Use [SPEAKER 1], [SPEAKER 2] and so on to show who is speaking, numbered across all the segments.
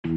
[SPEAKER 1] Hi,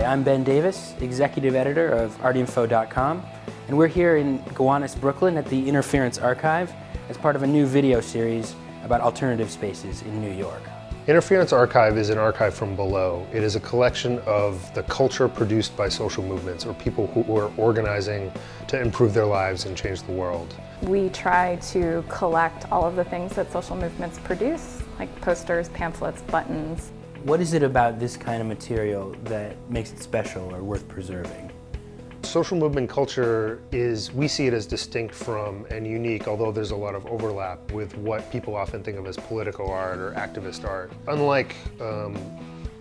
[SPEAKER 1] I'm Ben Davis, Executive Editor of Artinfo.com, and we're here in Gowanus, Brooklyn at the Interference Archive as part of a new video series about alternative spaces in New York.
[SPEAKER 2] Interference Archive is an archive from below. It is a collection of the culture produced by social movements or people who are organizing to improve their lives and change the world.
[SPEAKER 3] We try to collect all of the things that social movements produce, like posters, pamphlets, buttons.
[SPEAKER 1] What is it about this kind of material that makes it special or worth preserving?
[SPEAKER 2] Social movement culture we see it as distinct from and unique, although there's a lot of overlap with what people often think of as political art or activist art. Unlike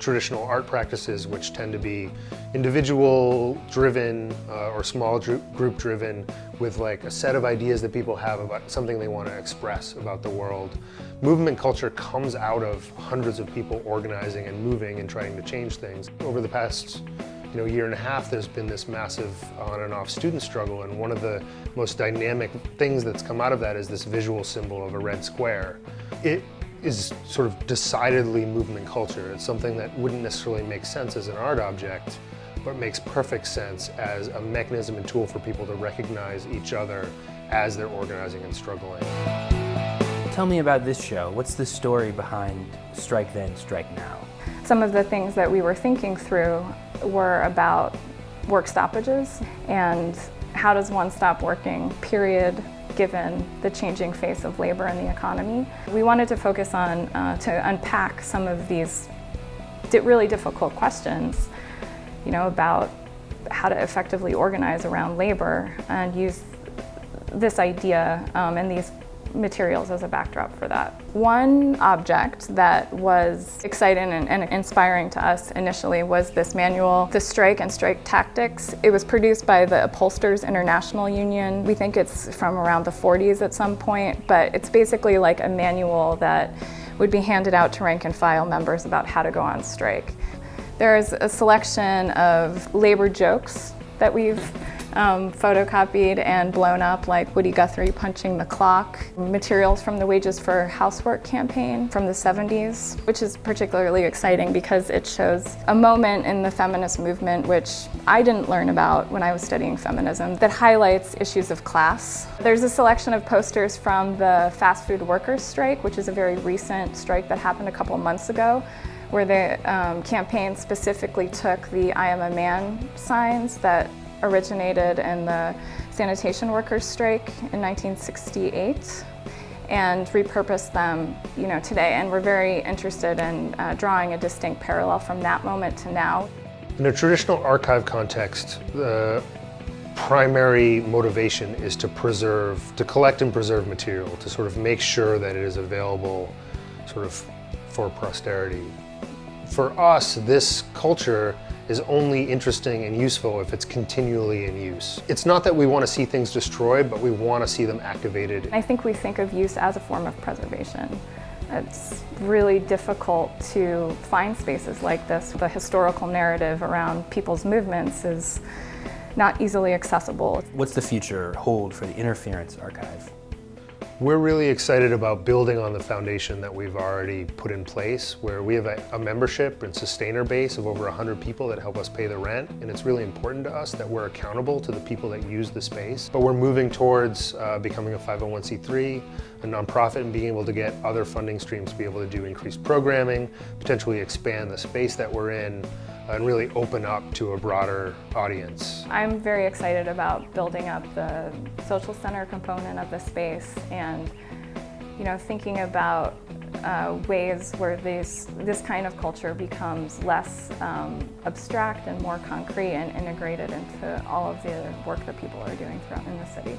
[SPEAKER 2] traditional art practices, which tend to be individual-driven or small group-driven, with like a set of ideas that people have about something they want to express about the world, movement culture comes out of hundreds of people organizing and moving and trying to change things. Over the past year and a half, there's been this massive on and off student struggle, and one of the most dynamic things that's come out of that is this visual symbol of a red square. It is sort of decidedly movement culture. It's something that wouldn't necessarily make sense as an art object, but makes perfect sense as a mechanism and tool for people to recognize each other as they're organizing and struggling.
[SPEAKER 1] Tell me about this show. What's the story behind Strike Then, Strike Now?
[SPEAKER 3] Some of the things that we were thinking through were about work stoppages and how does one stop working, period, given the changing face of labor and the economy. We wanted to focus on, to unpack some of these really difficult questions, about how to effectively organize around labor and use this idea and these materials as a backdrop for that. One object that was exciting and inspiring to us initially was this manual, The Strike and Strike Tactics. It was produced by the Upholsterers International Union. We think it's from around the 40s at some point, but it's basically like a manual that would be handed out to rank and file members about how to go on strike. There's a selection of labor jokes that we've photocopied and blown up, like Woody Guthrie punching the clock, materials from the Wages for Housework campaign from the 70s, which is particularly exciting because it shows a moment in the feminist movement which I didn't learn about when I was studying feminism that highlights issues of class. There's a selection of posters from the fast food workers strike, which is a very recent strike that happened a couple months ago, where the campaign specifically took the I Am a Man signs that originated in the sanitation workers strike in 1968 and repurposed them today, and we're very interested in drawing a distinct parallel from that moment to now.
[SPEAKER 2] In a traditional archive context, the primary motivation is to collect and preserve material, to sort of make sure that it is available sort of for posterity. For us, this culture is only interesting and useful if it's continually in use. It's not that we want to see things destroyed, but we want to see them activated.
[SPEAKER 3] I think we think of use as a form of preservation. It's really difficult to find spaces like this. The historical narrative around people's movements is not easily accessible.
[SPEAKER 1] What's the future hold for the Interference Archive?
[SPEAKER 2] We're really excited about building on the foundation that we've already put in place, where we have a membership and sustainer base of over 100 people that help us pay the rent, and it's really important to us that we're accountable to the people that use the space. But we're moving towards becoming a 501c3, a nonprofit, and being able to get other funding streams to be able to do increased programming, potentially expand the space that we're in, and really open up to a broader audience.
[SPEAKER 3] I'm very excited about building up the social center component of the space and thinking about ways where this kind of culture becomes less abstract and more concrete and integrated into all of the work that people are doing throughout in the city.